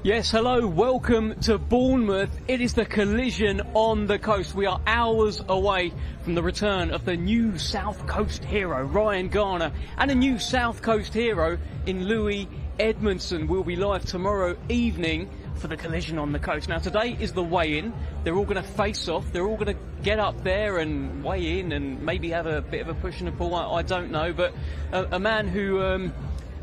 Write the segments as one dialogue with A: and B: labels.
A: Yes, hello, welcome to Bournemouth. It is the collision on the coast. We are hours away from the return of the new South Coast hero, Ryan Garner, and a new South Coast hero in Louis Edmondson. We'll be live tomorrow evening for the collision on the coast. Now, today is the weigh-in. They're all going to face off. They're all going to get up there and weigh in and maybe have a bit of a push and a pull. I don't know, but a man who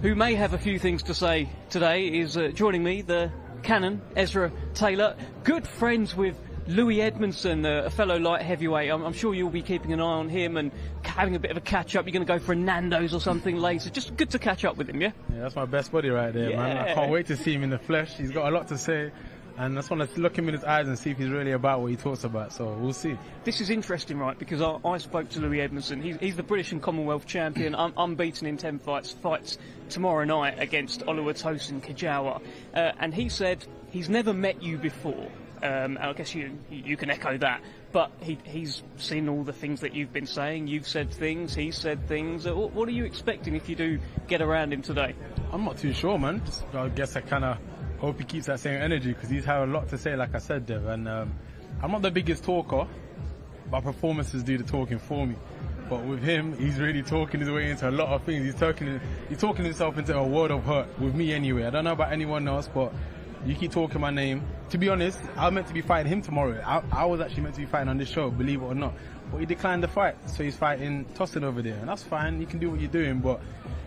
A: may have a few things to say today is joining me, the Cannon, Ezra Taylor, good friends with Louis Edmondson, a fellow light heavyweight. I'm sure you'll be keeping an eye on him and having a bit of a catch-up. You're going to go for a Nando's or something later. Just good to catch up with him, yeah?
B: Yeah, that's my best buddy right there, man. I can't wait to see him in the flesh. He's got a lot to say. And I just want to look him in his eyes and see if he's really about what he talks about. So we'll see.
A: This is interesting, right? Because I spoke to Louis Edmondson. He's the British and Commonwealth champion, unbeaten in 10 fights. Fights tomorrow night against Oluwatosin Kajawa. And he said he's never met you before. I guess you can echo that. But he's seen all the things that you've been saying. You've said things. He's said things. What are you expecting if you do get around him today?
B: I'm not too sure, man. I guess I kind of hope he keeps that same energy because he's had a lot to say, like I said, Dev. And I'm not the biggest talker, but performances do the talking for me. But with him, he's really talking his way into a lot of things. He's talking himself into a world of hurt, with me anyway. I don't know about anyone else, but you keep talking my name. To be honest, I was meant to be fighting him tomorrow. I was actually meant to be fighting on this show, believe it or not. But he declined the fight, so he's fighting Tosin over there. And that's fine, you can do what you're doing, but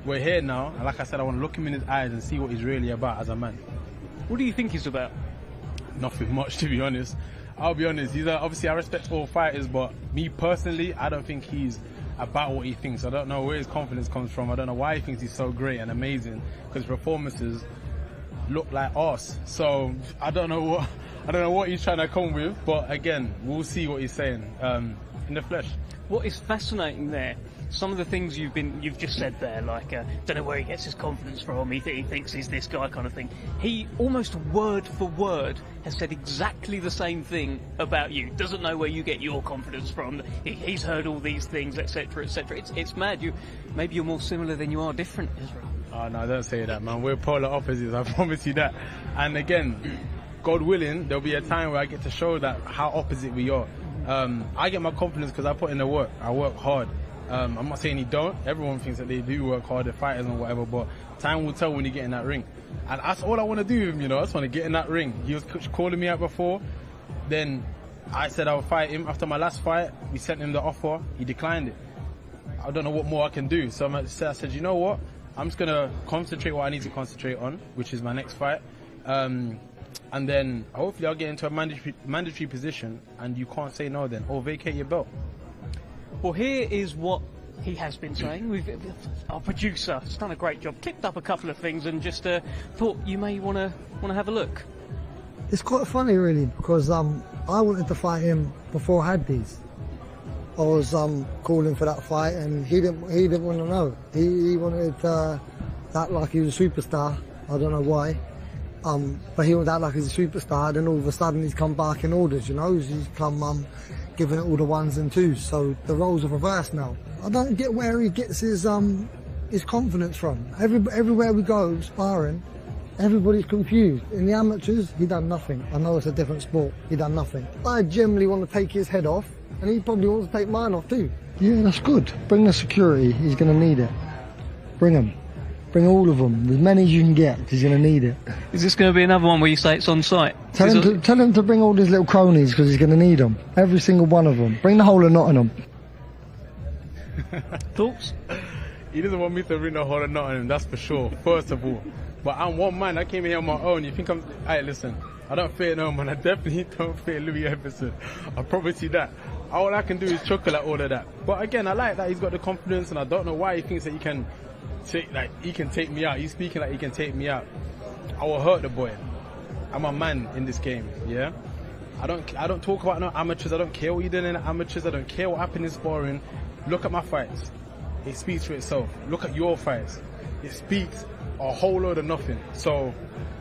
B: we're here now. And like I said, I want to look him in his eyes and see what he's really about as a man.
A: What do you think he's about?
B: Nothing much, to be honest. I'll be honest. Obviously, I respect all fighters, but me personally, I don't think he's about what he thinks. I don't know where his confidence comes from. I don't know why he thinks he's so great and amazing, because performances look like arse. So I don't know what he's trying to come with. But again, we'll see what he's saying in the flesh.
A: What is fascinating there? Some of the things you've just said there, like don't know where he gets his confidence from. He thinks he's this guy, kind of thing. He almost word for word has said exactly the same thing about you. Doesn't know where you get your confidence from. He's heard all these things, etc., etc. It's mad. Maybe you're more similar than you are different, Israel.
B: Oh no, don't say that, man. We're polar opposites. I promise you that. And again, God willing, there'll be a time where I get to show that how opposite we are. I get my confidence because I put in the work. I work hard. I'm not saying he don't. Everyone thinks that they do work hard, they're fighters and whatever, but time will tell when you get in that ring. And that's all I want to do with him, I just want to get in that ring. He was calling me out before, then I said I would fight him. After my last fight, we sent him the offer, he declined it. I don't know what more I can do, so I said, you know what, I'm just going to concentrate what I need to concentrate on, which is my next fight. And then hopefully I'll get into a mandatory position, and you can't say no then, or vacate your belt.
A: Well, here is what he has been saying. Our producer has done a great job, clipped up a couple of things, and just thought you may want to have a look.
C: It's quite funny, really, because I wanted to fight him before I had these. I was calling for that fight, and he didn't want to know. He wanted to act like he was a superstar. I don't know why. But he would act like he's a superstar, then all of a sudden he's come back in orders, He's come giving it all the ones and twos, so the roles are reversed now. I don't get where he gets his confidence from. Everywhere we go sparring, everybody's confused. In the amateurs, he done nothing. I know it's a different sport, he done nothing. I generally want to take his head off, and he probably wants to take mine off too. Yeah, that's good. Bring the security, he's going to need it. Bring them. Bring all of them, as many as you can get, because you're going to need it.
A: Is this going to be another one where you say it's on site?
C: Tell him to bring all his little cronies, because he's going to need them. Every single one of them. Bring the whole of Nottingham.
A: Thoughts?
B: He doesn't want me to bring the whole of Nottingham, that's for sure, first of all. But I'm one man, I came here on my own. You think Hey, listen, I don't fear no man, I definitely don't fear Louis Edmondson. I promise you that. All I can do is chuckle at all of that. But again, I like that he's got the confidence, and I don't know why he thinks that he can take me out. He's speaking like he can take me out. I will hurt the boy. I'm a man in this game, yeah? I don't talk about no amateurs. I don't care what you're doing in the amateurs. I don't care what happened in sparring. Look at my fights. It speaks for itself. Look at your fights. It speaks a whole load of nothing. So,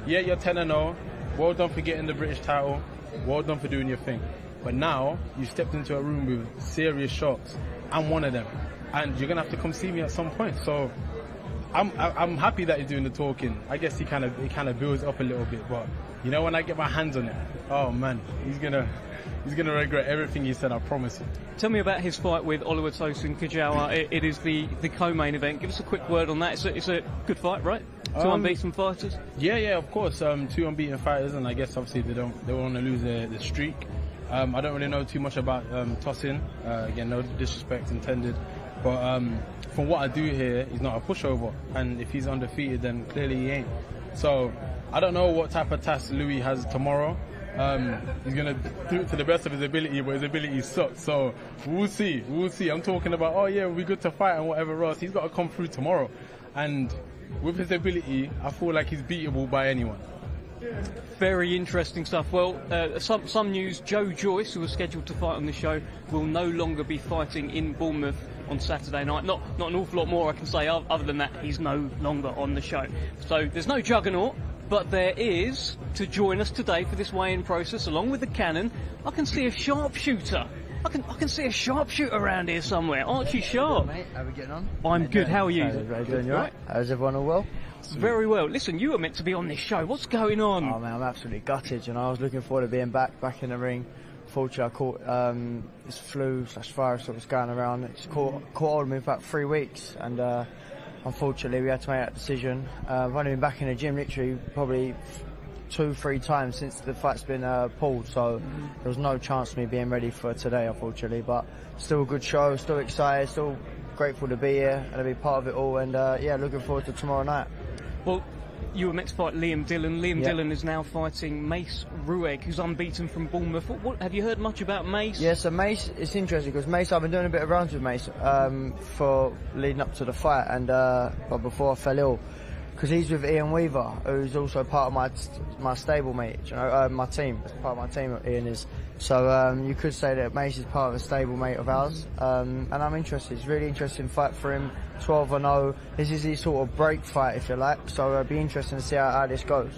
B: yeah, you're 10-0. Well done for getting the British title. Well done for doing your thing. But now, you stepped into a room with serious sharks. I'm one of them. And you're going to have to come see me at some point. So, I'm happy that he's doing the talking. I guess he kind of builds up a little bit, but you know, when I get my hands on it, oh man, he's gonna regret everything he said. I promise you.
A: Tell me about his fight with Oluwatosin Kajawa. It is the co-main event. Give us a quick word on that. It's a good fight, right? Two unbeaten fighters. Yeah, of course. Two unbeaten fighters, and I guess obviously they want to lose their streak. I don't really know too much about Tosin. Again, no disrespect intended, but from what I do hear, he's not a pushover, and if he's undefeated, then clearly he ain't. So I don't know what type of task Louis has tomorrow. He's going to do it to the best of his ability, but his ability sucks. So we'll see. I'm talking about, oh yeah, we're good to fight and whatever else. He's got to come through tomorrow. And with his ability, I feel like he's beatable by anyone. Very interesting stuff. Well, some news. Joe Joyce, who was scheduled to fight on the show, will no longer be fighting in Bournemouth on Saturday night. Not an awful lot more I can say other than that he's no longer on the show. So there's no juggernaut. But there is, to join us today for this weigh-in process, along with the cannon, I can see a sharpshooter. I can see a sharpshooter around here somewhere. Archie Sharp.
D: Mate, how are we getting on?
A: I'm good. How are you?
D: How are you doing? You right? How's everyone all well?
A: Very well. Listen, you were meant to be on this show. What's going on?
D: Oh man, I'm absolutely gutted. You know, I was looking forward to being back in the ring. Fortunately, I caught this flu/virus that was going around. It's caught hold of me for about 3 weeks, and unfortunately, we had to make that decision. I've only been back in the gym literally probably 2-3 times since the fight's been pulled, so there was no chance of me being ready for today, unfortunately. But still a good show, still excited, still grateful to be here and to be part of it all, and yeah, looking forward to tomorrow night.
A: Well, you were meant to fight Liam Dillon. Liam Dillon is now fighting Mace Ruegg, who's unbeaten from Bournemouth. What have you heard much about Mace?
D: Yeah, so Mace, it's interesting because Mace, I've been doing a bit of rounds with Mace for leading up to the fight, and but before I fell ill, because he's with Ian Weaver, who's also part of my stable mate, you know, my team. Part of my team, Ian is. So you could say that Mace is part of a stable mate of ours, and I'm interested. It's a really interesting fight for him. 12-0. This is his sort of break fight, if you like. So it'll be interesting to see how this goes.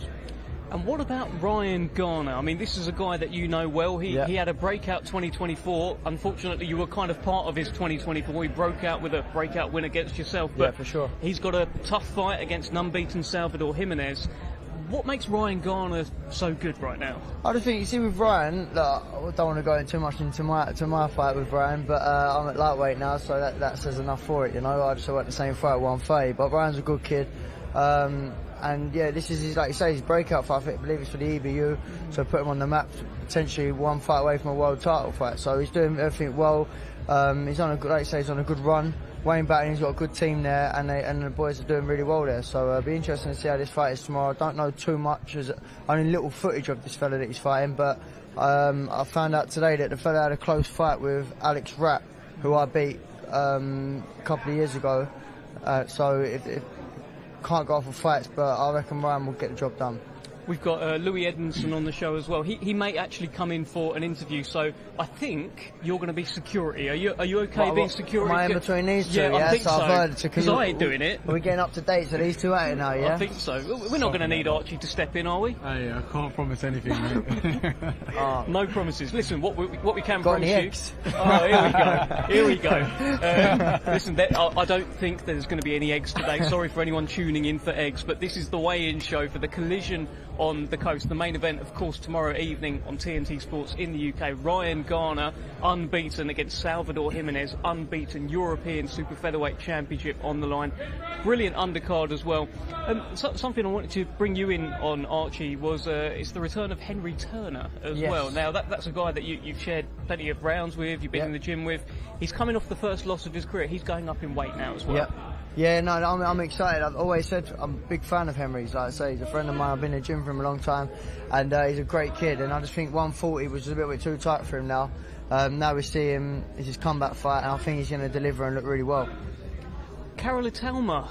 A: And what about Ryan Garner? I mean, this is a guy that you know well. He had a breakout 2024. Unfortunately, you were kind of part of his 2024. He broke out with a breakout win against yourself. But
D: yeah, for sure.
A: He's got a tough fight against an unbeaten Salvador Jimenez. What makes Ryan Garner so good right now? I
D: just think, you see, with Ryan, look, I don't want to go too much into my fight with Ryan, but I'm at lightweight now, so that says enough for it, you know. I just at the same fight at 130, but Ryan's a good kid. And yeah, this is his, like you say, his breakout fight. I believe it's for the EBU, so put him on the map, potentially one fight away from a world title fight. So he's doing everything well. He's on a good, like you say, he's on a good run. Wayne Batting's got a good team there, and the boys are doing really well there. So it'll be interesting to see how this fight is tomorrow. I don't know too much, there's only little footage of this fella that he's fighting, but I found out today that the fella had a close fight with Alex Rapp, who I beat a couple of years ago. So it can't go off of fights, but I reckon Ryan will get the job done.
A: We've got Louis Edmondson on the show as well. He may actually come in for an interview, so I think you're going to be security. Are you okay being security?
D: Am I in between these two?
A: Yeah, I think so.
D: I've heard
A: because I ain't doing it.
D: We're getting up to date, so these two out now, yeah?
A: I think so. We're not going to need Archie to step in, are we?
B: Hey, I can't promise anything, mate.
A: No promises. Listen, what we can
D: got
A: promise you. Oh, here we go. Listen, I don't think there's going to be any eggs today. Sorry for anyone tuning in for eggs, but this is the weigh-in show for the Collision on the Coast. The main event, of course, tomorrow evening on TNT Sports in the UK. Ryan Garner, unbeaten against Salvador Jimenez, unbeaten European Super Featherweight Championship on the line. Brilliant undercard as well. Something I wanted to bring you in on, Archie, was it's the return of Henry Turner as well. Now, that's a guy that you've shared plenty of rounds with, you've been in the gym with. He's coming off the first loss of his career. He's going up in weight now as well.
D: Yep. Yeah, no, I'm excited. I've always said I'm a big fan of Henry's. Like I say, he's a friend of mine. I've been in the gym for him a long time, and he's a great kid. And I just think 140 was a little bit too tight for him now. Now we see him, it's his comeback fight, and I think he's going to deliver and look really well.
A: Karol Italma,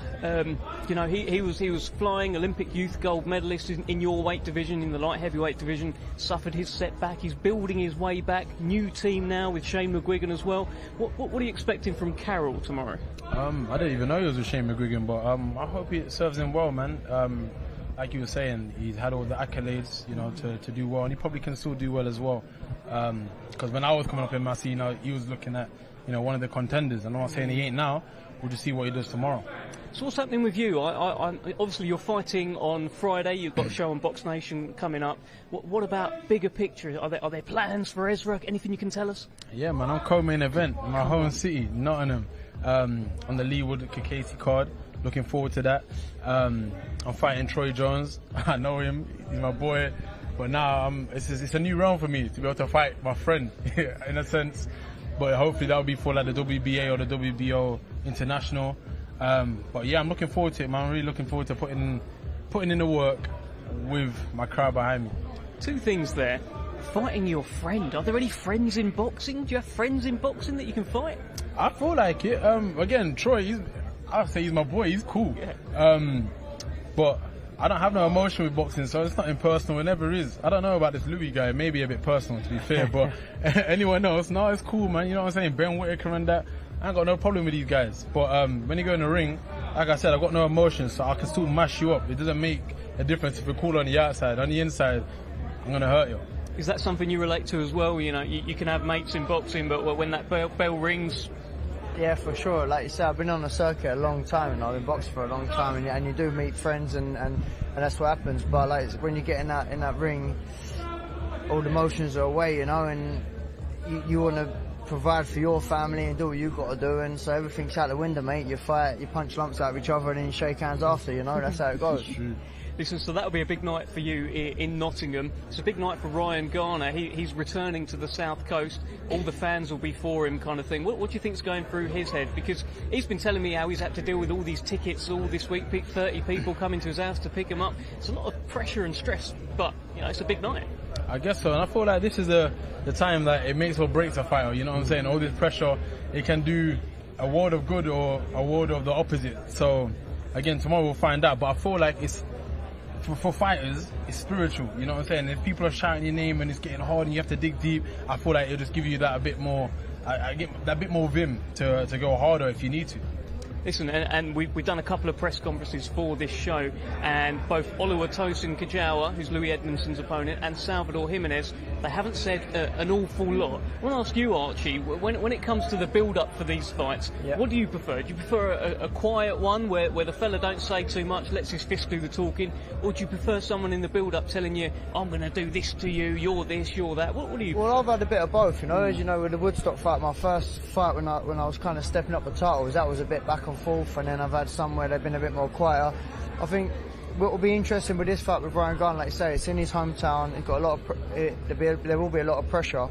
A: you know, he was flying Olympic youth gold medalist in your weight division, in the light heavyweight division, suffered his setback. He's building his way back. New team now with Shane McGuigan as well. What are you expecting from Karol tomorrow?
B: I didn't even know he was with Shane McGuigan, but I hope it serves him well, man. Like you were saying, he's had all the accolades, you know, to do well, and he probably can still do well as well. Because when I was coming up in Massey, you know, he was looking at, you know, one of the contenders. I'm not saying he ain't now, we'll just see what he does tomorrow.
A: So what's happening with you? Obviously you're fighting on Friday. You've got a show on Box Nation coming up. What about bigger picture? Are there plans for Ezra? Anything you can tell us?
B: Yeah, man, I'm co-main event in my home city, Nottingham, on the Leewood Kakasi card. Looking forward to that. I'm fighting Troy Jones. I know him. He's my boy. But now it's a new round for me to be able to fight my friend, in a sense. But hopefully that'll be for like the WBA or the WBO International. But yeah, I'm looking forward to it, man. I'm really looking forward to putting in the work with my crowd behind me.
A: Two things there. Fighting your friend. Are there any friends in boxing? Do you have friends in boxing that you can fight?
B: I feel like it. Again, Troy, I'd say he's my boy. He's cool.
A: Yeah.
B: But I don't have no emotion with boxing, so it's nothing personal. It never is. I don't know about this Louis guy. Maybe a bit personal, to be fair. But anyone else, no, it's cool, man. You know what I'm saying? Ben Whittaker and that. I ain't got no problem with these guys. But when you go in the ring, like I said, I've got no emotions, so I can still mash you up. It doesn't make a difference if you're cool on the outside. On the inside, I'm going to hurt you.
A: Is that something you relate to as well? You know, you can have mates in boxing, but when that bell rings...
D: Yeah, for sure. Like you said, I've been on the circuit a long time, and I've been boxing for a long time, and you do meet friends, and that's what happens. But like when you get in that ring, all the emotions are away, you know, and you want to provide for your family and do what you've got to do, and so everything's out the window, mate. You fight, you punch lumps out of each other, and then you shake hands after, you know. That's how it goes.
A: Listen, so that'll be a big night for you in Nottingham. It's a big night for Ryan Garner. He's returning to the South Coast. All the fans will be for him, kind of thing. What do you think's going through his head? Because he's been telling me how he's had to deal with all these tickets all this week, 30 people coming to his house to pick him up. It's a lot of pressure and stress, but, you know, it's a big night.
B: I guess so, and I feel like this is the time that it makes or breaks a fighter, you know what I'm saying? All this pressure, it can do a world of good or a world of the opposite. So, again, tomorrow we'll find out, but I feel like it's, for fighters, it's spiritual, you know what I'm saying? If people are shouting your name and it's getting hard and you have to dig deep, I feel like it'll just give you that a bit more, I get that bit more vim to go harder if you need to.
A: Listen, and we've done a couple of press conferences for this show, and both Oluwatosin Kajawa, who's Louis Edmondson's opponent, and Salvador Jimenez, they haven't said an awful lot. I want to ask you, Archie, when it comes to the build-up for these fights, what do you prefer? Do you prefer a quiet one where the fella don't say too much, lets his fist do the talking, or do you prefer someone in the build-up telling you, I'm going to do this to you, you're this, you're that? What do you prefer?
D: Well, I've had a bit of both, you know. As you know, with the Woodstock fight, my first fight when I was kind of stepping up the titles, that was a bit back and forth, and then I've had some where they've been a bit more quieter. I think what will be interesting with this fight with Ryan Garner, like you say, it's in his hometown. He's got a lot of there will be a lot of pressure,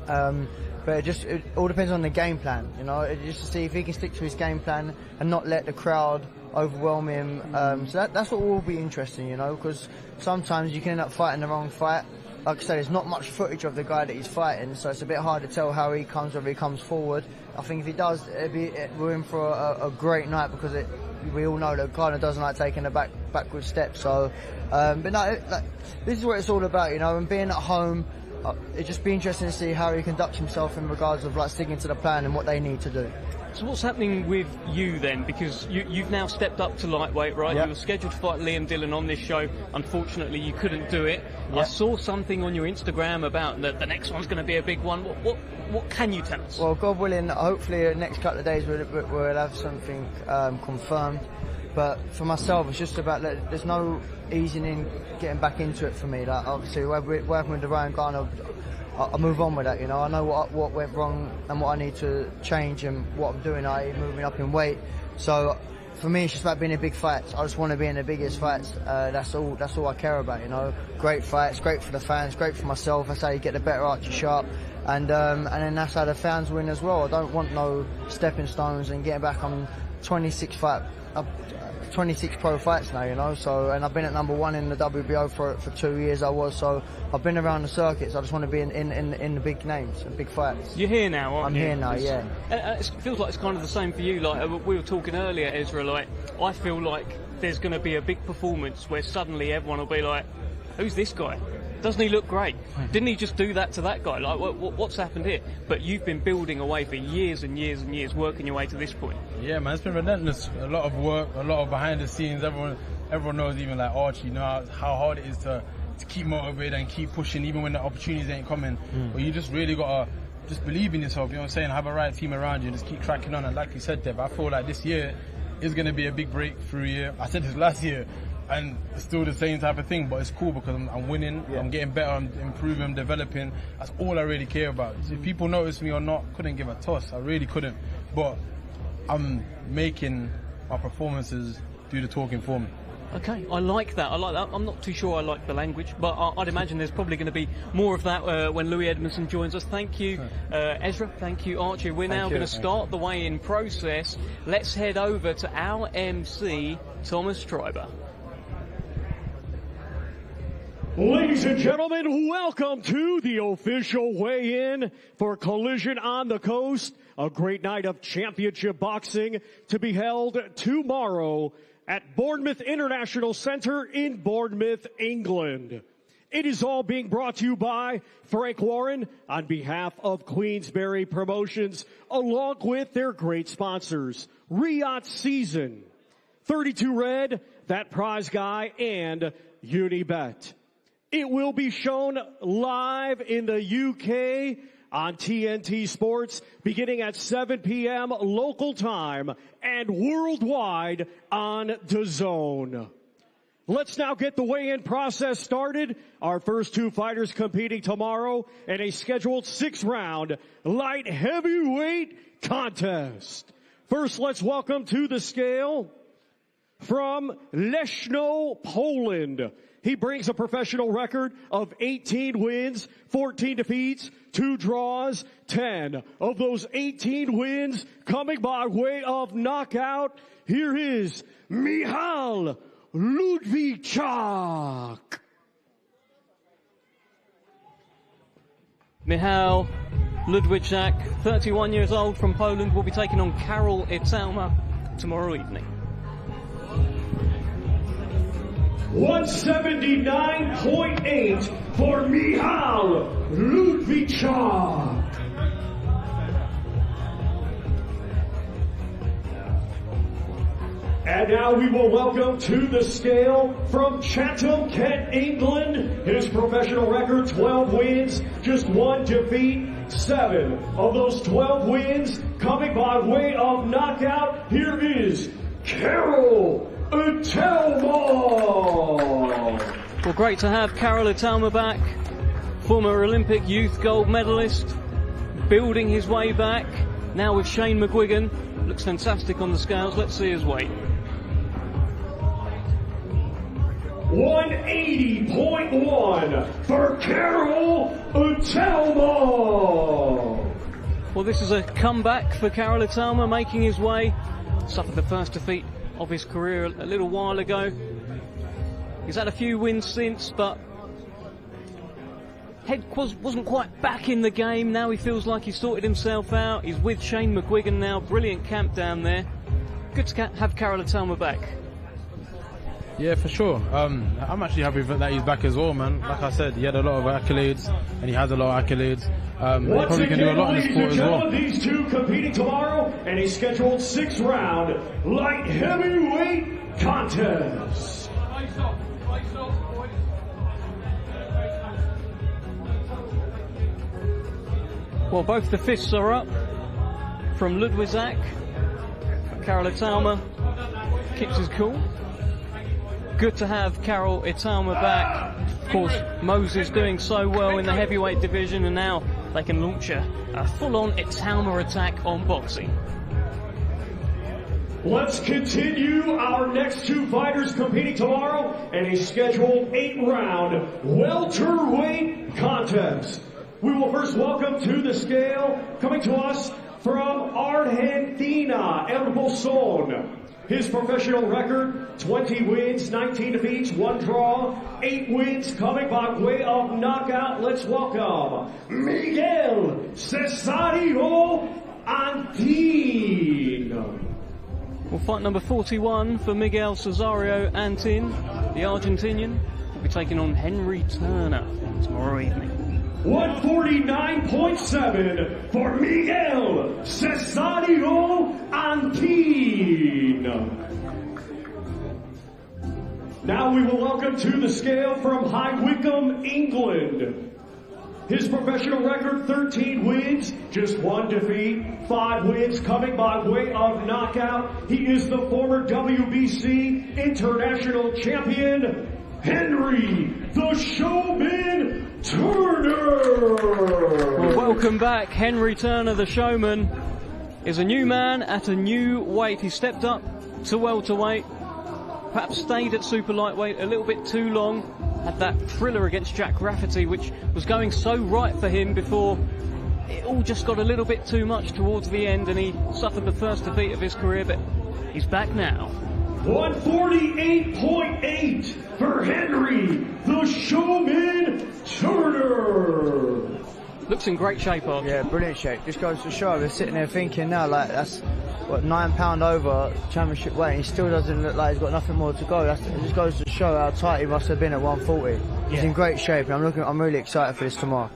D: but it all depends on the game plan, you know. Just to see if he can stick to his game plan and not let the crowd overwhelm him. So that's what will be interesting, you know, because sometimes you can end up fighting the wrong fight. Like I said, there's not much footage of the guy that he's fighting, so it's a bit hard to tell how he comes, whether he comes forward. I think if he does, we're in for a great night, because we all know that Garner doesn't like taking a backward step. So, but no, this is what it's all about, you know. And being at home, it'd just be interesting to see how he conducts himself in regards of like sticking to the plan and what they need to do.
A: So what's happening with you then? Because you've now stepped up to lightweight, right?
D: Yep.
A: You were scheduled to fight Liam Dillon on this show. Unfortunately, you couldn't do it.
D: Yep.
A: I saw something on your Instagram about the next one's going to be a big one. What can you tell us?
D: Well, God willing, hopefully the next couple of days we'll have something confirmed. But for myself, it's just about there's no easing in getting back into it for me. Like, obviously, working with the Ryan Garner, I move on with that, you know. I know what went wrong and what I need to change and what I'm doing, moving up in weight. So for me, it's just about being in big fights. I just want to be in the biggest fights. That's all I care about, you know. Great fights, great for the fans, great for myself. That's how you get the better Archie Sharp. And then that's how the fans win as well. I don't want no stepping stones and getting back on 26 pro fights now, you know. So, and I've been at #1 in the WBO for 2 years. So I've been around the circuits. I just want to be in the big names and big fights.
A: You're here now, aren't you?
D: I'm here now, yeah.
A: It feels like it's kind of the same for you. Like we were talking earlier, Ezra. Like I feel like there's going to be a big performance where suddenly everyone will be like, "Who's this guy? Doesn't he look great? Didn't he just do that to that guy? Like, what's happened here?" But you've been building away for years and years and years, working your way to this point.
B: Yeah, man, it's been relentless. A lot of work, a lot of behind the scenes. Everyone knows, even like Archie, you know how hard it is to keep motivated and keep pushing, even when the opportunities ain't coming. But you just really gotta just believe in yourself, you know what I'm saying? Have a right team around you, just keep cracking on. And like you said, Dev, I feel like this year is going to be a big breakthrough year. I said this last year, and it's still the same type of thing, but it's cool because I'm winning, I'm getting better, I'm improving, I'm developing. That's all I really care about. If people notice me or not, couldn't give a toss. I really couldn't. But I'm making my performances do the talking for me.
A: Okay, I like that. I'm not too sure I like the language, but I'd imagine there's probably going to be more of that when Louis Edmondson joins us. Thank you, Ezra. Thank you, Archie. We're now going to start the weigh-in process. Let's head over to our MC, Thomas Streiber.
E: Ladies and gentlemen, welcome to the official weigh-in for Collision on the Coast, a great night of championship boxing to be held tomorrow at Bournemouth International Centre in Bournemouth, England. It is all being brought to you by Frank Warren on behalf of Queensberry Promotions, along with their great sponsors, Riot Season, 32 Red, That Prize Guy, and Unibet. It will be shown live in the UK on TNT Sports beginning at 7 p.m. local time and worldwide on DAZN. Let's now get the weigh-in process started. Our first two fighters competing tomorrow in a scheduled 6-round light heavyweight contest. First, let's welcome to the scale from Leszno, Poland. He brings a professional record of 18 wins, 14 defeats, 2 draws, 10 of those 18 wins coming by way of knockout. Here is Michał Ludwiczak.
A: Michał Ludwiczak, 31 years old from Poland, will be taking on Karol Italma tomorrow evening.
E: 179.8 for Michał Ludwiczak. And now we will welcome to the scale from Chatham, Kent, England. His professional record, 12 wins, just 1 defeat, 7 of those 12 wins coming by way of knockout. Here is Karol Italma.
A: Well, great to have Karol Italma back, former Olympic youth gold medalist, building his way back, now with Shane McGuigan. Looks fantastic on the scales. Let's see his weight.
E: 180.1 for Karol Italma.
A: Well, this is a comeback for Karol Italma, making his way. Suffered the first defeat of his career a little while ago. He's had a few wins since, but head wasn't quite back in the game. Now he feels like he's sorted himself out. He's with Shane McGuigan now. Brilliant camp down there. Good to have Karol Italma back.
B: Yeah, for sure. I'm actually happy that he's back as well, man. Like I said, he had a lot of accolades, and he has a lot of accolades. He probably can do a lot in the sport as well.
E: These two competing tomorrow in a scheduled 6-round light heavyweight contest.
A: Well, both the fists are up from Ludwiczak. Karol Italma keeps his cool. Good to have Karol Italma back. Of course, Moses doing so well in the heavyweight division, and now they can launch a full-on Italma attack on boxing.
E: Let's continue our next two fighters competing tomorrow in a scheduled 8-round welterweight contest. We will first welcome to the scale, coming to us from Argentina, El Bolson. His professional record, 20 wins, 19 defeats, 1 draw, 8 wins coming by way of knockout. Let's welcome Miguel Cesario Antin.
A: Well, fight number 41 for Miguel Cesario Antin, the Argentinian, will be taking on Henry Turner tomorrow evening.
E: 149.7 for Miguel Cesario Antin. Now we will welcome to the scale from High Wycombe, England. His professional record, 13 wins, just 1 defeat, 5 wins coming by way of knockout. He is the former WBC International Champion, Henry the Showman Turner.
A: Well, welcome back. Henry Turner, the Showman, is a new man at a new weight. He stepped up to welterweight, perhaps stayed at super lightweight a little bit too long. Had that thriller against Jack Rafferty, which was going so right for him before it all just got a little bit too much towards the end, and he suffered the first defeat of his career, but he's back now.
E: 148.8 for Henry the Showman Turner.
A: Looks in great shape, Archie.
D: Yeah, brilliant shape. Just goes to show. We're sitting there thinking now, like, that's what, 9 pound over championship weight, and he still doesn't look like he's got nothing more to go. It just goes to show how tight he must have been at 140. He's in great shape, and I'm really excited for this tomorrow.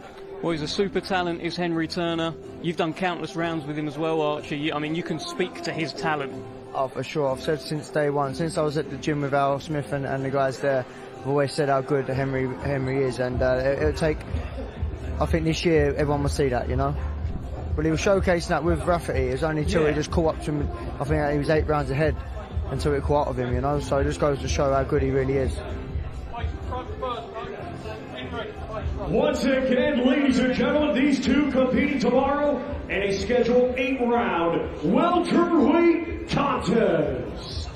A: Well, he's a super talent, is Henry Turner. You've done countless rounds with him as well, Archie. I mean, you can speak to his talent.
D: Oh, for sure. I've said since day one, since I was at the gym with Al Smith and the guys there, I've always said how good Henry is, and it'll take, I think this year everyone will see that, you know. Well, he was showcasing that with Rafferty. It was only till he just caught up to him. I think he was 8 rounds ahead until it caught up of him, you know. So it just goes to show how good he really is.
E: Once again, ladies and gentlemen, these two competing tomorrow in a scheduled 8-round welterweight contest.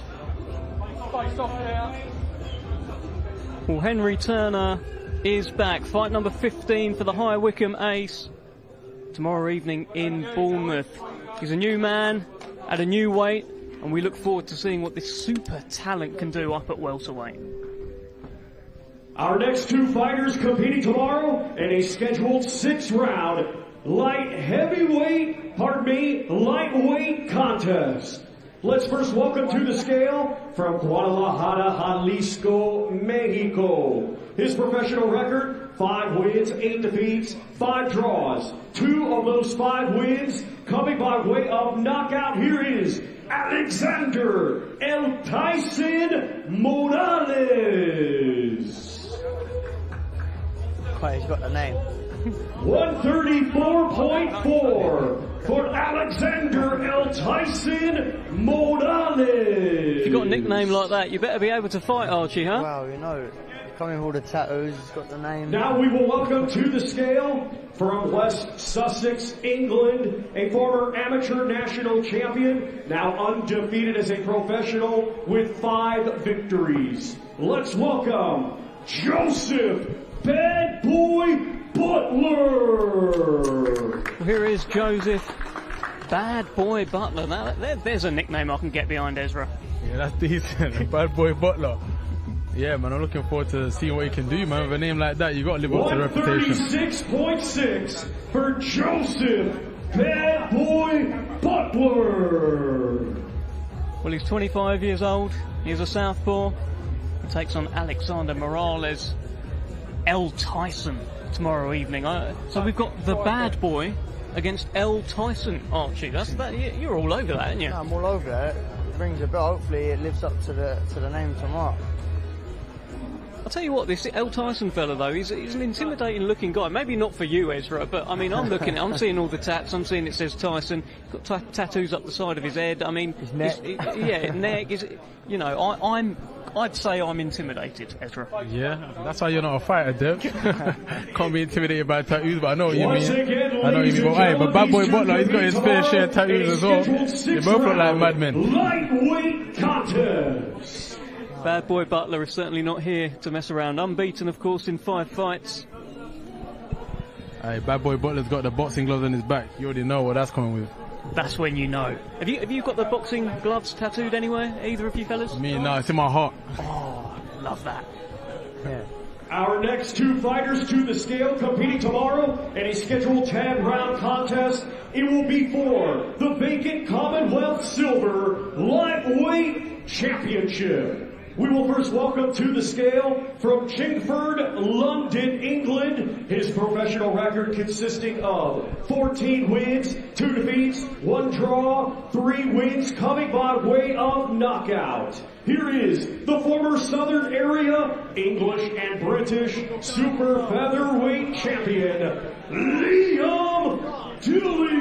A: Well, Henry Turner is back. Fight number 15 for the High Wycombe Ace tomorrow evening in Bournemouth. He's a new man at a new weight, and we look forward to seeing what this super talent can do up at welterweight.
E: Our next two fighters competing tomorrow in a scheduled 6-round lightweight contest. Let's first welcome to the scale from Guadalajara, Jalisco, Mexico. His professional record, 5 wins, 8 defeats, 5 draws. 2 of those 5 wins coming by way of knockout. Here is Alexander El Tyson Morales.
D: He's got the name.
E: 134.4 for Alexander El Tyson Morales.
A: If you've got a nickname like that, you better be able to fight, Archie, huh?
D: Well, you know, coming with all the tattoos, he's got the name.
E: Now we will welcome to the scale from West Sussex, England, a former amateur national champion, now undefeated as a professional with 5 victories. Let's welcome Joseph Bad Boy Butler.
A: Well, here is Joseph Bad Boy Butler. Now, there's a nickname I can get behind, Ezra.
B: Yeah, that's decent. Bad Boy Butler. Yeah, man, I'm looking forward to seeing what he can do, man. With a name like that, you got to live up to the reputation.
E: 136.6 for Joseph Bad Boy Butler.
A: Well, he's 25 years old. He's a southpaw. He takes on Alexander Morales El Tyson tomorrow evening. So we've got the Bad Boy against El Tyson, Archie. You're all over that, aren't you?
D: No, I'm all over that. It rings a bell. Hopefully it lives up to the name tomorrow.
A: I'll tell you what, this El Tyson fella though, he's an intimidating looking guy. Maybe not for you, Ezra, but I mean, I'm looking, I'm seeing all the tats. I'm seeing it says Tyson. He's got tattoos up the side of his head. I mean,
D: his neck.
A: Neck. You know, I'd say I'm intimidated, Ezra.
B: Yeah, that's why you're not a fighter, Dev. Can't be intimidated by tattoos, but I know what you mean. I know what you mean. But Bad Boy Butler, he's got his fair share of tattoos as well. They both look like madmen.
E: Lightweight contest.
A: Bad Boy Butler is certainly not here to mess around. Unbeaten, of course, in 5 fights.
B: Hey, Bad Boy Butler's got the boxing gloves on his back. You already know what that's coming with.
A: That's when you know. Have you got the boxing gloves tattooed anywhere, either of you fellas?
B: Me, no, it's in my heart.
A: Oh, love that.
D: Yeah.
E: Our next two fighters to the scale competing tomorrow in a scheduled 10-round contest. It will be for the vacant Commonwealth Silver Lightweight Championship. We will first welcome to the scale from Chingford, London, England. His professional record consisting of 14 wins, 2 defeats, 1 draw, 3 wins coming by way of knockout. Here is the former Southern Area English and British Super Featherweight Champion, Liam Dillon.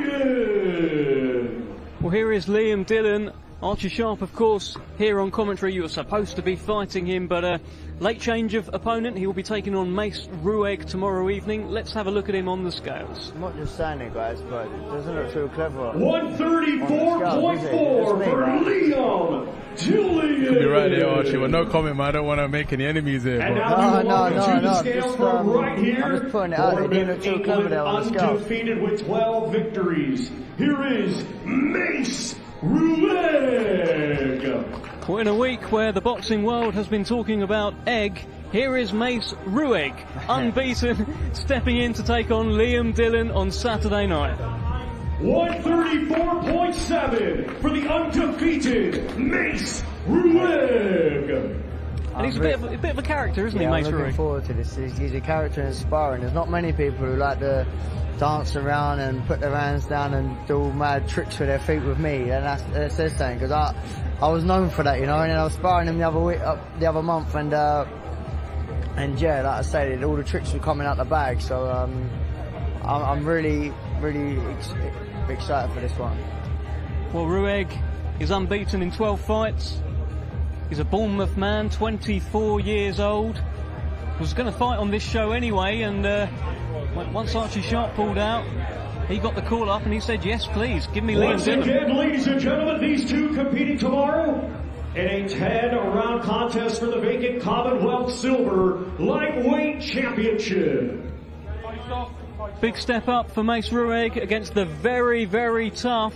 A: Well, here is Liam Dillon. Archie Sharp, of course, here on commentary. You were supposed to be fighting him, but late change of opponent. He will be taking on Mace Ruegg tomorrow evening. Let's have a look at him on the scales.
D: I'm not just saying it, guys, but it doesn't look too clever.
E: 134.4 for Liam Dillon.
B: You'll be right there, Archie. Well, no comment, man. I don't want to make any enemies here.
E: And
B: But
E: now we welcome to the scale
D: just,
E: from right here.
D: I'm just putting it out. It didn't look too clever there on the scale.
E: Undefeated with 12 victories. Here is Mace Ruegg.
A: Well, in a week where the boxing world has been talking about egg, here is Mace Ruegg, unbeaten, stepping in to take on Liam Dillon on Saturday night.
E: 134.7 for the undefeated Mace Ruegg.
A: And he's a bit of a character, isn't he, Mace
D: I'm looking
A: Ruegg?
D: forward to this. He's a character in sparring. There's not many people who like to dance around and put their hands down and do mad tricks with their feet with me, and that's their thing, because I was known for that, you know. And then I was sparring him the other month, and yeah, like I said, all the tricks were coming out the bag. So I'm really excited for this one.
A: Well, Ruegg is unbeaten in 12 fights. He's a Bournemouth man, 24 years old. Was going to fight on this show anyway, and once Archie Sharp pulled out, he got the call up and he said, yes, please, give me Liam
E: Once
A: Dillon.
E: again, ladies and gentlemen, these two competing tomorrow in a 10-round contest for the vacant Commonwealth Silver Lightweight Championship.
A: Big step up for Mace Ruegg against the very, very tough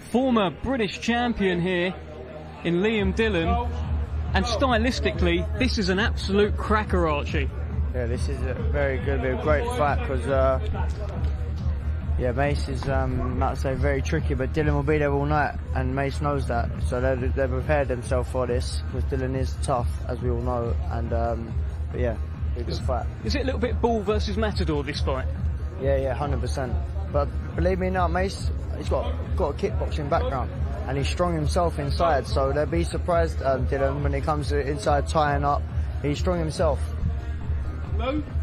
A: former British champion here in Liam Dillon. And stylistically, this is an absolute cracker, Archie.
D: Yeah, this is a very good, a great fight, because yeah, Mace is, like I say, very tricky, but Dillon will be there all night, and Mace knows that, so they've prepared themselves for this, because Dillon is tough, as we all know, and but yeah, a good fight.
A: Is it a little bit Bull versus Matador, this fight?
D: Yeah, 100%. But believe me now, Mace, he's got a kickboxing background, and he's strong himself inside, so they'll be surprised, Dillon, when it comes to inside tying up. He's strong himself.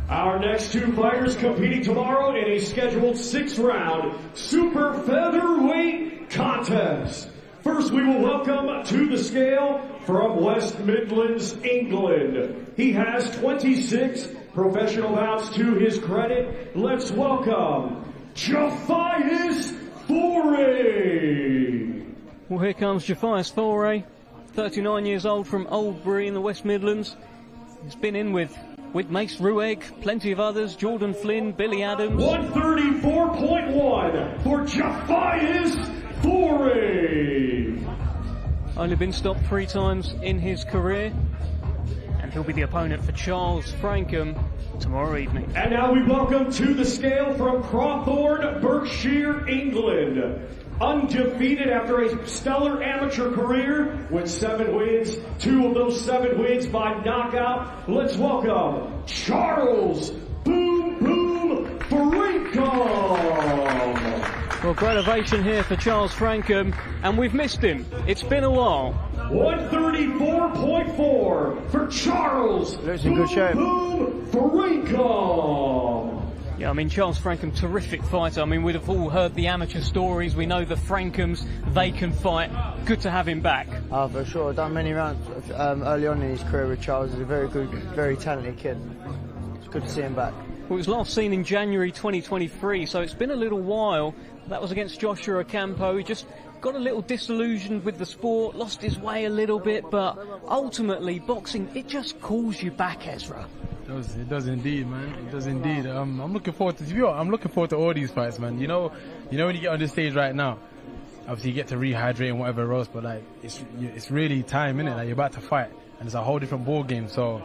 E: Our next two fighters competing tomorrow in a scheduled 6-round Super Featherweight contest. First, we will welcome to the scale from West Midlands, England. He has 26 professional bouts to his credit. Let's welcome Jafias Foray.
A: Well, here comes Jafias Foray, 39 years old, from Oldbury in the West Midlands. He's been in with Mace Ruegg, plenty of others, Jordan Flynn, Billy Adams.
E: 134.1 for Jafias Foray.
A: Only been stopped 3 times in his career. And he'll be the opponent for Charles Frankham tomorrow evening.
E: And now we welcome to the scale from Crawford, Berkshire, England. Undefeated after a stellar amateur career with 7 wins, 2 of those 7 wins by knockout. Let's welcome Charles Boom Boom Frankham.
A: Well, great ovation here for Charles Frankham, and we've missed him. It's been a while.
E: 134.4 for Charles Boom Boom Frankham.
A: Yeah, I mean, Charles Frankham, terrific fighter. I mean, we'd have all heard the amateur stories. We know the Frankhams, they can fight. Good to have him back.
D: Oh, for sure. Done many rounds early on in his career with Charles. He's a very good, very talented kid. It's good to see him back.
A: Well, it was last seen in January 2023, so it's been a little while. That was against Joshua Ocampo. He just got a little disillusioned with the sport, lost his way a little bit, but ultimately, boxing, it just calls you back, Ezra.
B: It does indeed, man. It does indeed. I'm looking forward to all these fights, man. You know when you get on this stage right now, obviously you get to rehydrate and whatever else, but like it's really time, innit? Like you're about to fight, and it's a whole different ball game. So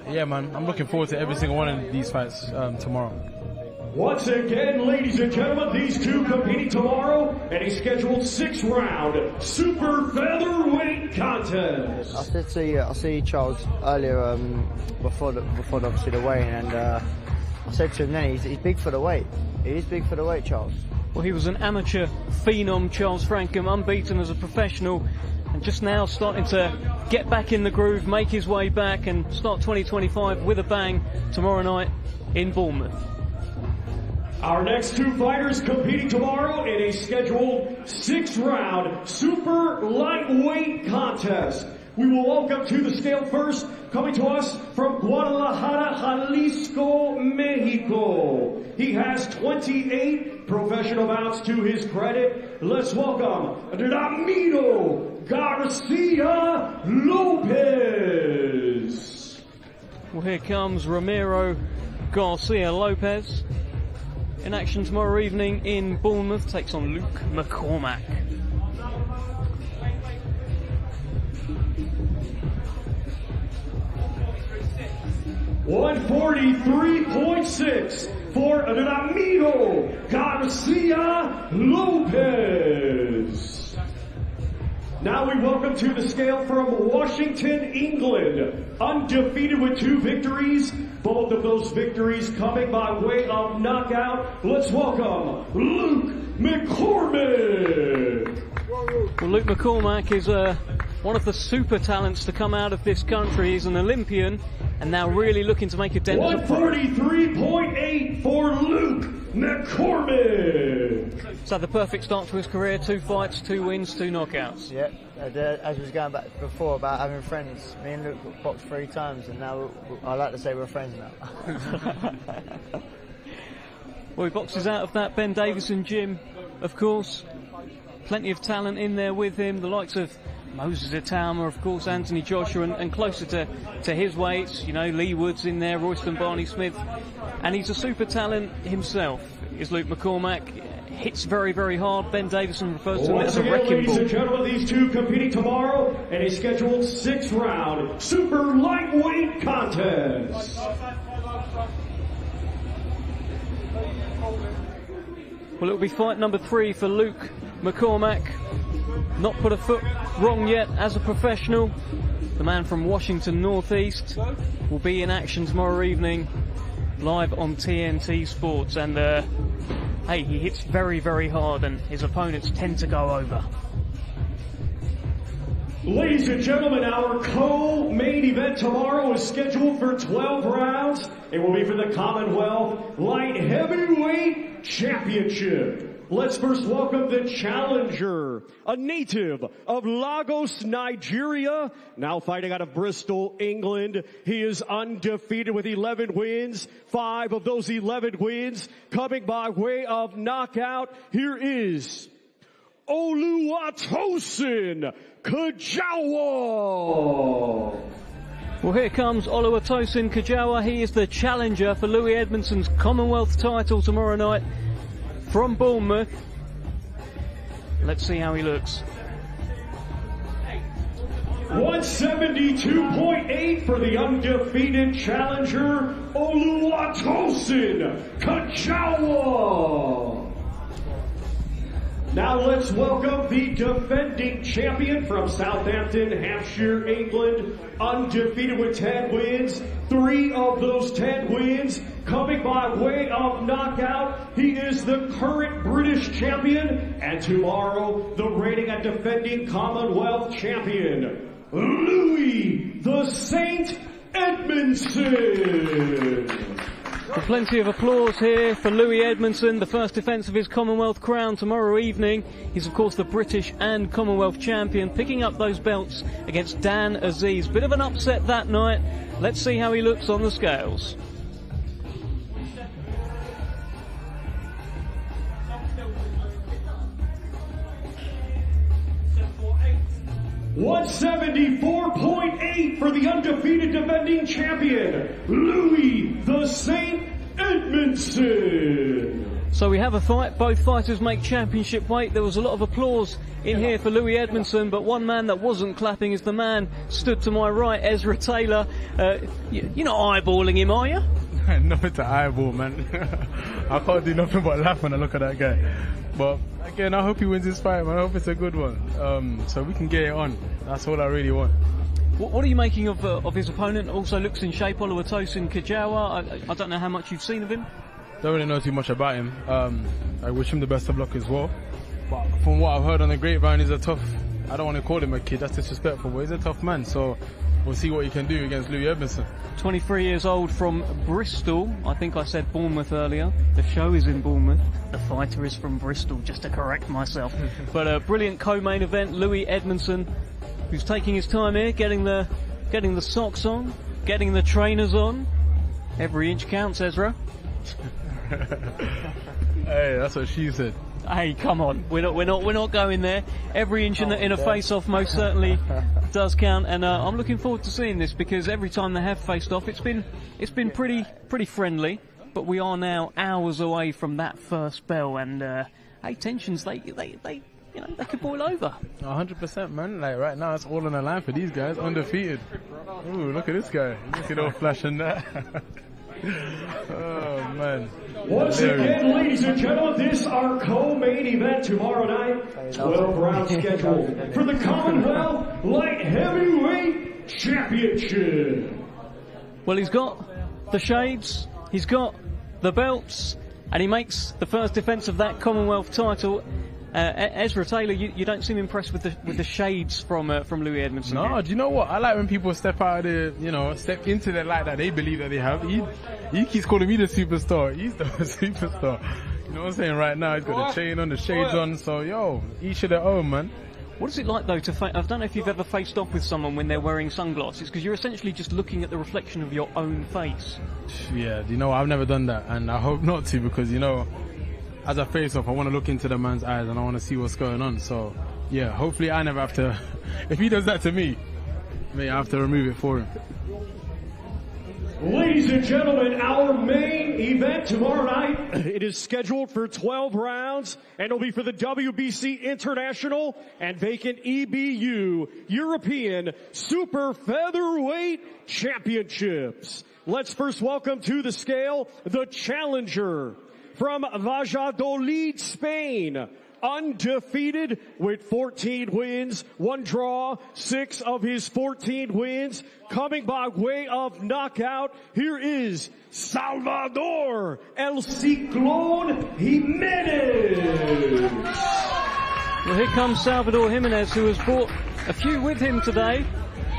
B: yeah, man, I'm looking forward to every single one of these fights tomorrow.
E: Once again, ladies and gentlemen, these two competing tomorrow in a scheduled 6-round Super Featherweight contest.
D: I see Charles earlier before obviously the weigh-in, and I said to him then, he's big for the weight. He is big for the weight, Charles.
A: Well, he was an amateur phenom, Charles Frankham, unbeaten as a professional, and just now starting to get back in the groove, make his way back, and start 2025 with a bang tomorrow night in Bournemouth.
E: Our next two fighters competing tomorrow in a scheduled 6-round super lightweight contest. We will welcome to the scale first, coming to us from Guadalajara, Jalisco, Mexico. He has 28 professional bouts to his credit. Let's welcome Ramiro Garcia Lopez.
A: Well, here comes Ramiro Garcia Lopez. In action tomorrow evening in Bournemouth, takes on Luke McCormack.
E: $143.6 for Ramiro Garcia Lopez. Now we welcome to the scale from Washington, England, undefeated with 2 victories. Both of those victories coming by way of knockout. Let's welcome Luke McCormack.
A: Well, Luke McCormack is one of the super talents to come out of this country. He's an Olympian and now really looking to make a dent.
E: 143.8 for Luke McCormack.
A: So the perfect start to his career, 2 fights, 2 wins, 2 knockouts.
D: Yeah, as we was going back before about having friends, me and Luke boxed 3 times, and now I like to say we're friends now.
A: Well, he boxes out of that Ben Davison gym, of course. Plenty of talent in there with him, the likes of Moses Itama, of course, Anthony Joshua, and closer to his weights, you know, Lee Woods in there, Royston Barney-Smith. And he's a super talent himself, is Luke McCormack. Hits very, very hard. Ben Davison refers to him as a wrecking
E: ladies
A: ball.
E: And gentlemen, these two competing tomorrow in a scheduled 6-round super lightweight contest.
A: Well, it'll be fight number 3 for Luke McCormack. Not put a foot wrong yet as a professional. The man from Washington Northeast will be in action tomorrow evening, live on TNT Sports. And hey, he hits very, very hard, and his opponents tend to go over.
E: Ladies and gentlemen, our co-main event tomorrow is scheduled for 12 rounds. It will be for the Commonwealth Light Heavyweight Championship. Let's first welcome the challenger, a native of Lagos, Nigeria, now fighting out of Bristol, England. He is undefeated with 11 wins, 5 of those 11 wins coming by way of knockout. Here is Oluwatosin Kajawa.
A: Well, here comes Oluwatosin Kajawa. He is the challenger for Louis Edmondson's Commonwealth title tomorrow night from Bournemouth. Let's see how he looks.
E: 172.8 for the undefeated challenger, Oluwatosin Kajawa. Now let's welcome the defending champion from Southampton, Hampshire, England, undefeated with 10 wins. 3 of those 10 wins coming by way of knockout. He is the current British champion, and tomorrow the reigning and defending Commonwealth champion, Louis the Saint Edmondson.
A: Well, plenty of applause here for Louis Edmondson, the first defence of his Commonwealth crown tomorrow evening. He's of course the British and Commonwealth champion, picking up those belts against Dan Aziz. Bit of an upset that night. Let's see how he looks on the scales.
E: $174.8 for the undefeated defending champion, Louis the Saint Edmondson.
A: So we have a fight. Both fighters make championship weight. There was a lot of applause in here for Louis Edmondson, but one man that wasn't clapping is the man stood to my right, Ezra Taylor. You're not eyeballing him, are you?
B: Nothing to eyeball, man. I can't do nothing but laugh when I look at that guy. But again, I hope he wins this fight, man. I hope it's a good one, so we can get it on. That's all I really want.
A: What are you making of his opponent? Also looks in shape, Oluwatosin Kajawa. I don't know how much you've seen of him.
B: Don't really know too much about him. I wish him the best of luck as well. But from what I've heard on the grapevine, he's a tough, I don't want to call him a kid, that's disrespectful, but he's a tough man. So we'll see what he can do against Louis Edmondson.
A: 23 years old from Bristol. I think I said Bournemouth earlier. The show is in Bournemouth. The fighter is from Bristol, just to correct myself. But a brilliant co-main event. Louis Edmondson, who's taking his time here, getting the socks on, getting the trainers on. Every inch counts, Ezra.
B: Hey, that's what she said.
A: Hey, come on, we're not going there. Every inch in a face-off most certainly does count, and I'm looking forward to seeing this, because every time they have faced off, it's been pretty friendly. But we are now hours away from that first bell, and hey, tensions they could boil over.
B: 100%, man. Like right now, it's all on the line for these guys, undefeated. Ooh, look at this guy. Look at all flashing that. Oh man.
E: Once again, ladies and gentlemen, this is our co-main event tomorrow night. 12 rounds scheduled for the Commonwealth Light Heavyweight Championship.
A: Well, he's got the shades, he's got the belts, and he makes the first defence of that Commonwealth title. Ezra Taylor, you don't seem impressed with the shades from Louis Edmondson.
B: No,
A: here.
B: do you know what? I like when people step out of the, step into the light that they believe that they have. He keeps calling me the superstar. He's the superstar. You know what I'm saying? Right now, he's got the chain on, the shades on. So, yo, each of their own, man.
A: What is it like, though, I don't know if you've ever faced off with someone when they're wearing sunglasses, because you're essentially just looking at the reflection of your own face.
B: Yeah, you know, I've never done that, and I hope not to, because, as I face off, I want to look into the man's eyes and I want to see what's going on. So, yeah, hopefully I never have to. If he does that to me, I have to remove it for him.
E: Ladies and gentlemen, our main event tomorrow night. It is scheduled for 12 rounds, and it'll be for the WBC International and vacant EBU European Super Featherweight Championships. Let's first welcome to the scale the challenger from Valladolid, Spain, undefeated with 14 wins, 1 draw, 6 of his 14 wins, coming by way of knockout. Here is Salvador El Ciclón Jimenez.
A: Well, here comes Salvador Jimenez, who has brought a few with him today.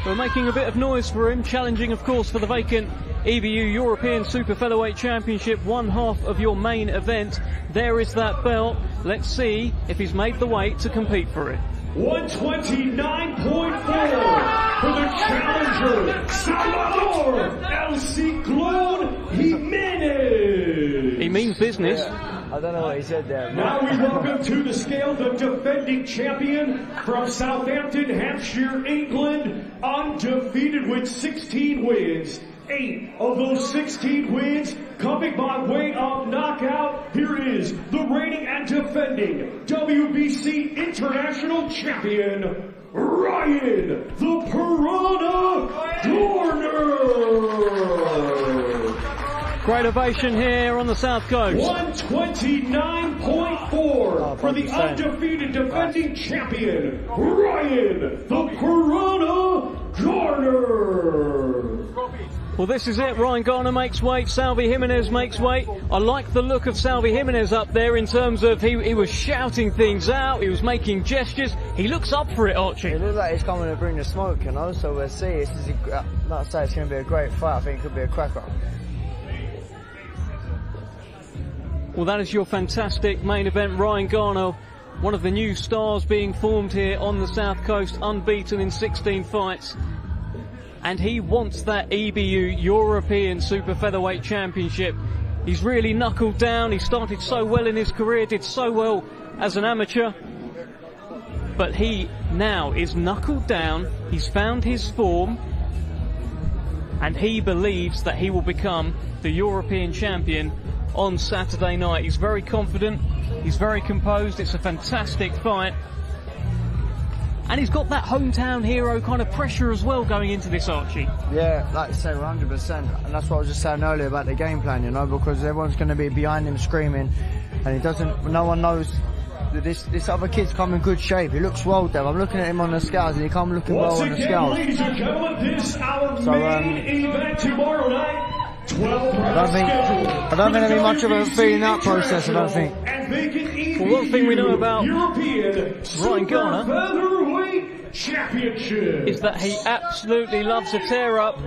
A: We're making a bit of noise for him, challenging, of course, for the vacant EBU European Super Featherweight Championship, one half of your main event. There is that belt. Let's see if he's made the weight to compete for it.
E: 129.4 for the challenger, Salvador El Ciclón Jimenez.
A: He means business.
D: I don't know what he said there.
E: Now we welcome to the scale the defending champion from Southampton, Hampshire, England, undefeated with 16 wins. 8 of those 16 wins coming by way of knockout. Here is the reigning and defending WBC International Champion, Ryan the Piranha Garner.
A: Great ovation here on the South Coast.
E: 129.4 for the undefeated defending champion, Ryan the Piranha Garner.
A: Well, this is it. Ryan Garner makes weight. Salvi Jimenez makes weight. I like the look of Salvi Jimenez up there in terms of he was shouting things out. He was making gestures. He looks up for it, Archie.
D: It looks like he's coming to bring the smoke, so we'll see. Like I say, it's going to be a great fight. I think it could be a cracker.
A: Well, that is your fantastic main event. Ryan Garner, one of the new stars being formed here on the South Coast, unbeaten in 16 fights. And he wants that EBU European Super Featherweight Championship. He's really knuckled down. He started so well in his career, did so well as an amateur. But he now is knuckled down. He's found his form. And he believes that he will become the European champion on Saturday night. He's very confident. He's very composed. It's a fantastic fight. And he's got that hometown hero kind of pressure as well going into this, Archie.
D: Yeah, like you said, 100%. And that's what I was just saying earlier about the game plan, because everyone's going to be behind him screaming. And no one knows that this other kid's come in good shape. He looks well there. I'm looking at him on the scales and he come looking well on the scales.
E: Ladies and gentlemen, this is our main event tomorrow night.
D: I don't think there'll be much of a fee in that process, I don't think.
A: Well, one thing we know about Ryan Garner is that he absolutely loves a tear-up,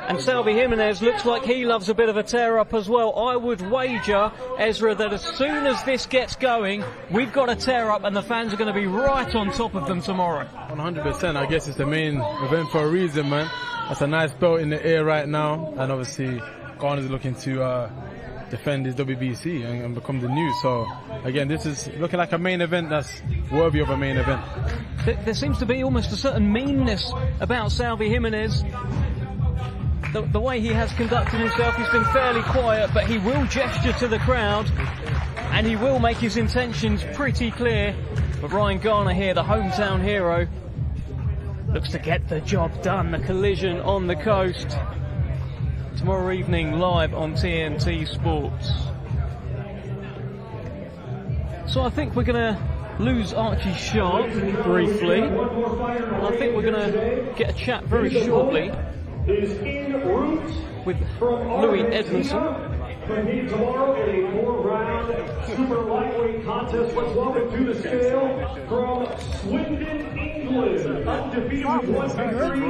A: and Salvador Jimenez looks like he loves a bit of a tear-up as well. I would wager, Ezra, that as soon as this gets going, we've got a tear-up and the fans are going to be right on top of them tomorrow.
B: 100%. I guess it's the main event for a reason, man. That's a nice belt in the air right now, and obviously Garner's looking to defend his WBC and become the new. So again, this is looking like a main event that's worthy of a main event.
A: There seems to be almost a certain meanness about Salvador Jimenez. The way he has conducted himself, he's been fairly quiet, but he will gesture to the crowd and he will make his intentions pretty clear. But Ryan Garner here, the hometown hero, looks to get the job done. The collision on the coast tomorrow evening, live on TNT Sports. So I think we're going to lose Archie Sharp briefly. I think we're going to get a chat very shortly with Louis Edmondson.
E: Tomorrow in a 4-round super lightweight contest. Let's welcome to the scale from Swindon, England, undefeated with 1 victory.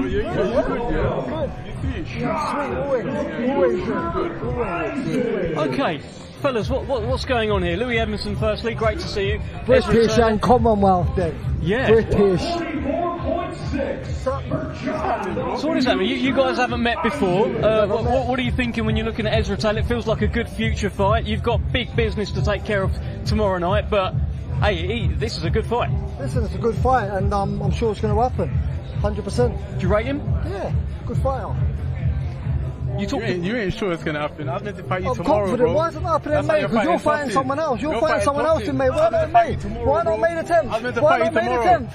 A: Okay, fellas, what's going on here? Louis Edmondson, firstly, great to see you.
C: British and Commonwealth Day.
A: Yeah.
C: British.
E: 44.6.
A: So what does that mean? You guys haven't met before. What are you thinking when you're looking at Ezra Taylor? It feels like a good future fight. You've got big business to take care of tomorrow night, but hey, this is a good fight.
C: Listen, it's a good fight, and I'm sure it's going to happen. 100%.
A: Do you rate him?
C: Yeah, good fighter.
B: You ain't sure it's gonna happen. I was meant to fight you tomorrow,
C: confident.
B: bro.
C: Why is it not happening, mate? Because you're fighting someone else. You're fighting someone else, mate. Why not me? Why not made attempt? Why not made attempt?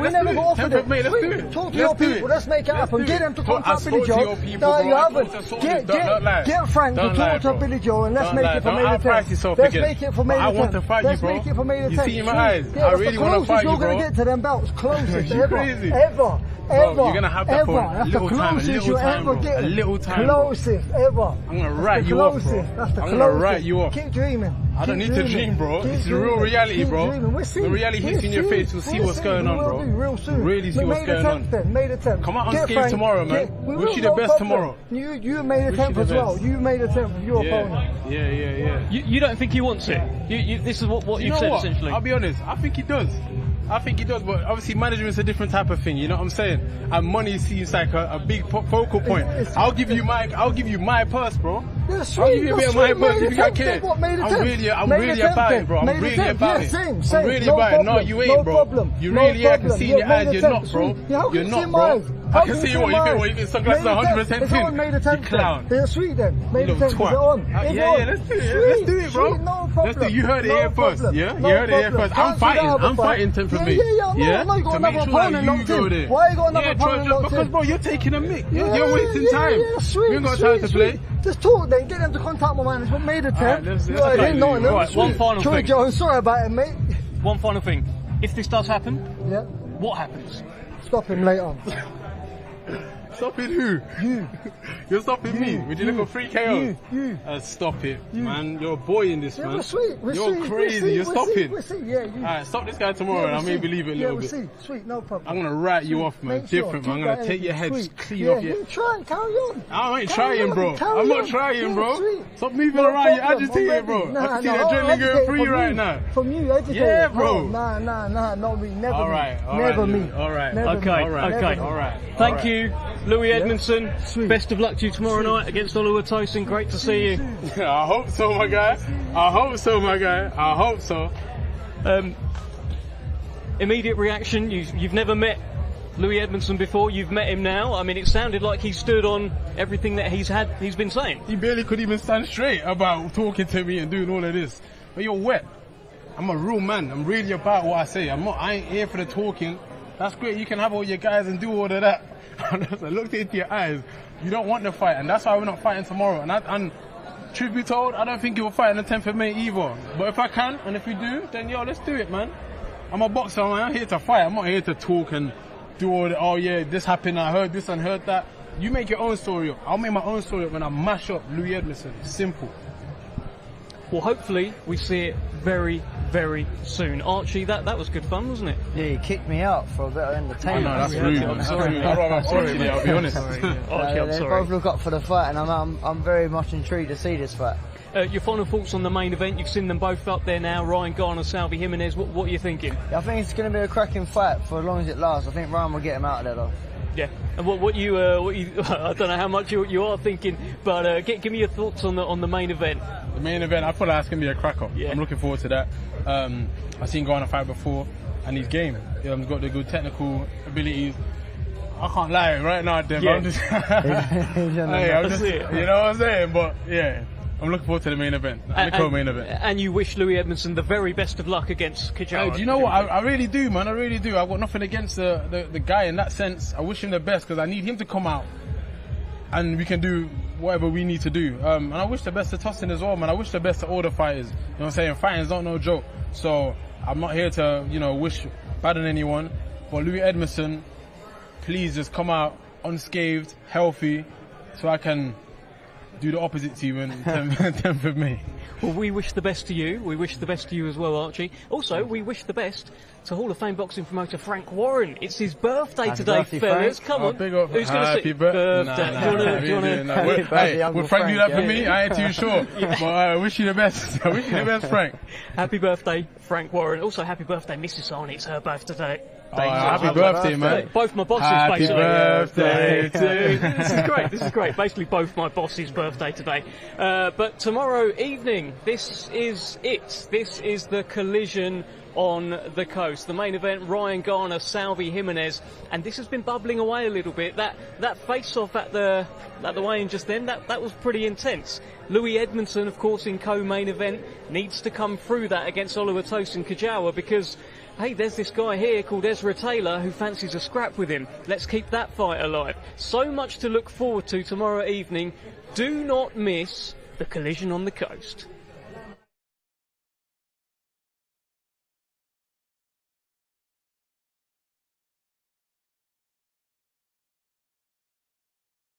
C: We never got offered it.
B: Mate, let's do it.
C: Talk to your people. Let's make it happen. Get them to contact Billy Joe. No, you haven't. Get Frank to talk to Billy Joe, and let's make it for made attempt. Let's make it for made attempt.
B: I want to fight you, bro.
C: Let's make it for made attempt.
B: You see in my eyes. I really want to fight you, bro.
C: You're going to get to them belts. Closest
B: ever. You're going to have that for a little time, a little time.
C: Closest ever.
B: I'm going to write you off, bro.
C: That's the
B: I'm going to write you off.
C: Keep dreaming.
B: I don't need to dream, bro. It's the real reality, bro. The reality hits in your face. You'll see what's going on, bro.
C: Real soon.
B: Really see what's going on.
C: Made attempt.
B: Come out unscathed tomorrow, man. Wish you the best tomorrow.
C: You made attempt as well. You made attempt with your opponent.
B: Yeah.
A: You don't think he wants it? This is what you've said, essentially.
B: I'll be honest. I think he does. But obviously management's a different type of thing, you know what I'm saying? And money seems like a big focal point. I'll give you my purse, bro.
C: Yeah, sweet,
B: I'll give you a bit of my purse if you got care. I'm really about it, bro. I'm really about it. I'm really about it. No, you ain't, bro. You really, I can see in your eyes, you're not, bro. You're not, bro. I can see what you get sunglasses 100% thin. You clown.
C: They're sweet then. Made attempt. Is it on?
B: Yeah, let's do it. Let's do it, bro. Let's do it. You heard it here first. Yeah, you heard it here first. I'm fighting 10 for me.
C: Yeah. No, you got another opponent locked in. Why you got another opponent locked in?
B: Because, bro, you're taking a mic. You're wasting time. We ain't got time to play.
C: Just talk then. Get them to contact my management. Made attempt.
A: Right, one final thing.
C: Joe, sorry about it, mate.
A: One final thing. If this does happen,
C: yeah,
A: what happens?
C: Stop him later.
B: Stopping who? You. You're stopping me. Would you look for 3 KO?
C: You.
B: Stop it, man. You're a boy in this, man.
C: We're sweet.
B: You're crazy. You're stopping.
C: We'll see. Yeah, you.
B: Alright, stop this guy tomorrow and I'll maybe leave it a little bit.
C: Yeah, we'll see. Sweet, no problem.
B: I'm going to write you off, man. Different, man. I'm going to take your head clean off your...
C: You try, carry on.
B: I ain't trying, bro. I'm not trying, bro. Stop moving around. You're agitated, bro. I can see the adrenaline going through you right now.
C: From you, agitated.
B: Yeah, bro.
C: Nah, not me. Never me.
B: Alright.
C: Never me.
B: Alright.
A: Okay. Thank you, Louis Edmondson. Best of luck to you tomorrow night against Oliver Tosin. Great to see you.
B: I hope so, my guy. I hope so.
A: Immediate reaction. You've never met Louis Edmondson before. You've met him now. I mean, it sounded like he stood on everything that he's been saying.
B: He barely could even stand straight about talking to me and doing all of this. But you're wet. I'm a real man. I'm really about what I say. I ain't here for the talking. That's great. You can have all your guys and do all of that. I looked into your eyes. You don't want the fight, and that's why we're not fighting tomorrow. And truth be told, I don't think you'll fight on the 10th of May either. But if I can, and if we do, then yo, let's do it, man. I'm a boxer, man. I'm here to fight. I'm not here to talk and do all the, oh yeah, this happened, I heard this and heard that. You make your own story up. I'll make my own story up when I mash up Louis Edmondson. Simple.
A: Well, hopefully we see it very, very soon. Archie, that was good fun, wasn't it?
D: Yeah, you kicked me out for a bit of entertainment.
B: No, that's rude.
A: I'm sorry.
B: I'd rather sorry, I'll be honest.
A: Archie, I'm
D: They
A: sorry.
D: both look up for the fight, and I'm very much intrigued to see this fight.
A: Your final thoughts on the main event? You've seen them both up there now, Ryan Garner, Salvador Jimenez. What are you thinking?
D: Yeah, I think it's going to be a cracking fight for as long as it lasts. I think Ryan will get him out of there though.
A: Yeah. And what you I don't know how much you are thinking, but give me your thoughts on the main event.
B: The main event, I feel like it's going to be a cracker.
A: Yeah.
B: I'm looking forward to that. I've seen Garner fight before, and he's game. He's got the good technical abilities. I can't lie right now, Dev.
A: Yeah.
B: I'm just, I'm just, you know what I'm saying? But yeah, I'm looking forward to the main event, the co-main event.
A: And you wish Louis Edmondson the very best of luck against Kajawa.
B: Hey, do you know what? I really do, man. I really do. I've got nothing against the guy in that sense. I wish him the best because I need him to come out and we can do whatever we need to do. And I wish the best to Tustin as well, man. I wish the best to all the fighters. You know what I'm saying? Fighting's not no joke. So I'm not here to, wish bad on anyone. But Louis Edmondson, please just come out unscathed, healthy, so I can do the opposite to you on 10th of May.
A: Well, we wish the best to you. We wish the best to you as well, Archie. Also, we wish the best to Hall of Fame boxing promoter Frank Warren. It's his birthday
D: Happy
A: today,
D: birthday,
A: fellas.
D: Frank.
A: Come on.
B: Big up.
A: Who's going to
B: Happy
A: say
B: birthday?
A: Do you want to?
D: Happy birthday, Uncle
B: Will Frank do that for
D: Frank,
B: me? I ain't too sure. But I wish you the best. I wish you the best, Frank.
A: Happy birthday, Frank Warren. Also, happy birthday, Mrs. Arnie. It's her birthday today.
B: Happy birthday, man.
A: Both my bosses,
B: Happy
A: basically.
B: birthday to
A: This is great. Basically, both my bosses' birthday today. But tomorrow evening, this is it. This is the collision on the coast. The main event, Ryan Garner, Salvador Jimenez, and this has been bubbling away a little bit. That face-off at the weigh-in just then, that was pretty intense. Louis Edmondson, of course, in co-main event, needs to come through that against Oliver Tosin Kajawa because, hey, there's this guy here called Ezra Taylor who fancies a scrap with him. Let's keep that fight alive. So much to look forward to tomorrow evening. Do not miss the collision on the coast.